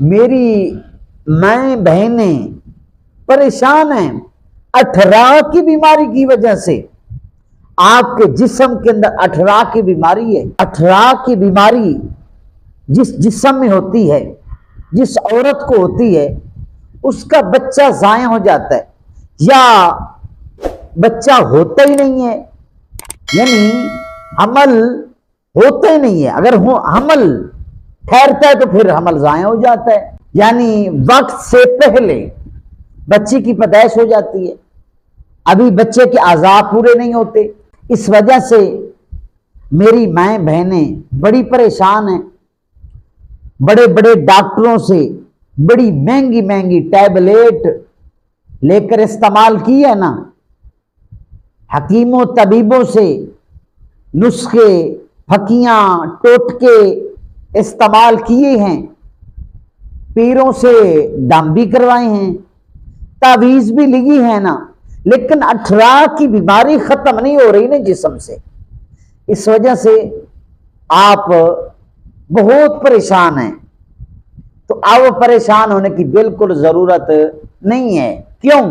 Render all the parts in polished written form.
میری مائیں بہنیں پریشان ہیں 18 کی بیماری کی وجہ سے۔ آپ کے جسم کے اندر 18 کی بیماری ہے۔ 18 کی بیماری جس جسم میں ہوتی ہے، جس عورت کو ہوتی ہے، اس کا بچہ ضائع ہو جاتا ہے یا بچہ ہوتا ہی نہیں ہے، یعنی حمل ہوتا ہی نہیں ہے۔ اگر حمل ٹھہرتا ہے تو پھر حمل ضائع ہو جاتا ہے، یعنی وقت سے پہلے بچے کی پیدائش ہو جاتی ہے، ابھی بچے کے اعضاء پورے نہیں ہوتے۔ اس وجہ سے میری مائیں بہنیں بڑی پریشان ہیں، بڑے بڑے ڈاکٹروں سے بڑی مہنگی مہنگی ٹیبلیٹ لے کر استعمال کی ہے نا، حکیموں طبیبوں سے نسخے پھکیاں ٹوٹکے استعمال کیے ہیں، پیروں سے دم بھی کروائے ہیں، تعویذ بھی لگی ہے نا، لیکن 18 کی بیماری ختم نہیں ہو رہی نا جسم سے۔ اس وجہ سے آپ بہت پریشان ہیں، تو اب پریشان ہونے کی بالکل ضرورت نہیں ہے۔ کیوں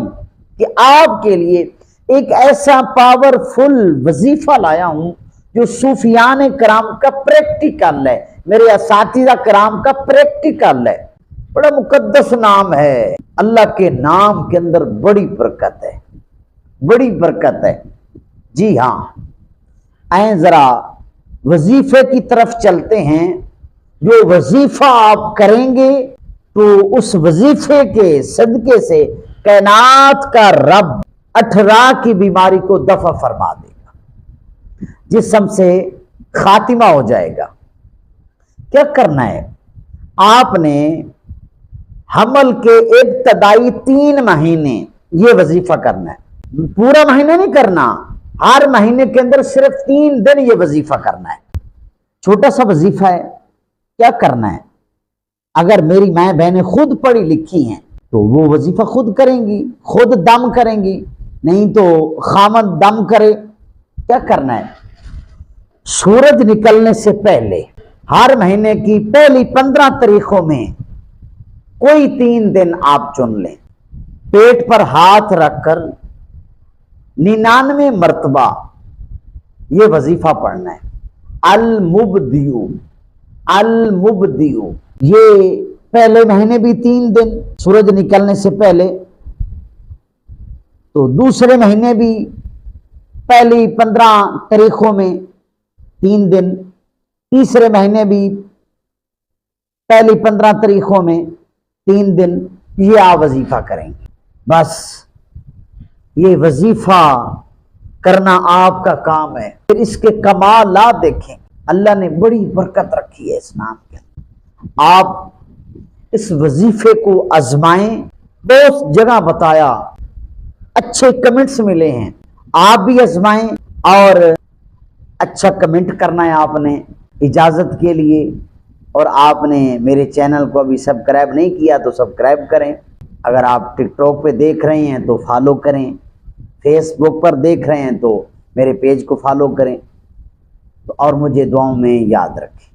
کہ آپ کے لیے ایک ایسا پاورفل وظیفہ لایا ہوں جو صوفیان کرام کا پریکٹیکل ہے، میرے اساتذہ کرام کا پریکٹیکل ہے۔ بڑا مقدس نام ہے، اللہ کے نام کے اندر بڑی برکت ہے، بڑی برکت ہے۔ جی ہاں، آئیں ذرا وظیفے کی طرف چلتے ہیں۔ جو وظیفہ آپ کریں گے تو اس وظیفے کے صدقے سے کائنات کا رب 18 کی بیماری کو دفع فرما دے گا، جسم سے خاتمہ ہو جائے گا۔ کیا کرنا ہے؟ آپ نے حمل کے ابتدائی 3 مہینے یہ وظیفہ کرنا ہے، پورا مہینہ نہیں کرنا، ہر مہینے کے اندر صرف 3 دن یہ وظیفہ کرنا ہے۔ چھوٹا سا وظیفہ ہے، کیا کرنا ہے؟ اگر میری مائیں بہنیں خود پڑھی لکھی ہیں تو وہ وظیفہ خود کریں گی، خود دم کریں گی، نہیں تو خامن دم کرے۔ کیا کرنا ہے؟ سورج نکلنے سے پہلے ہر مہینے کی پہلی 15 تاریخوں میں کوئی 3 دن آپ چن لیں، پیٹ پر ہاتھ رکھ کر 99 مرتبہ یہ وظیفہ پڑھنا ہے۔ المبدیو المبدیو، یہ پہلے مہینے بھی 3 دن سورج نکلنے سے پہلے، تو دوسرے مہینے بھی پہلی 15 تاریخوں میں 3 دن، تیسرے مہینے بھی پہلی 15 تاریخوں میں 3 دن، یہ آپ وظیفہ کریں گے۔ بس یہ وظیفہ کرنا آپ کا کام ہے۔ پھر اس کے کمالات دیکھیں، اللہ نے بڑی برکت رکھی ہے اس نام کے اندر۔ آپ اس وظیفے کو آزمائیں، بہت جگہ بتایا، اچھے کمنٹس ملے ہیں، آپ بھی آزمائیں اور اچھا کمنٹ کرنا ہے آپ نے اجازت کے لیے۔ اور آپ نے میرے چینل کو ابھی سبسکرائب نہیں کیا تو سبسکرائب کریں، اگر آپ ٹک ٹاک پہ دیکھ رہے ہیں تو فالو کریں، فیس بک پر دیکھ رہے ہیں تو میرے پیج کو فالو کریں، اور مجھے دعاؤں میں یاد رکھیں۔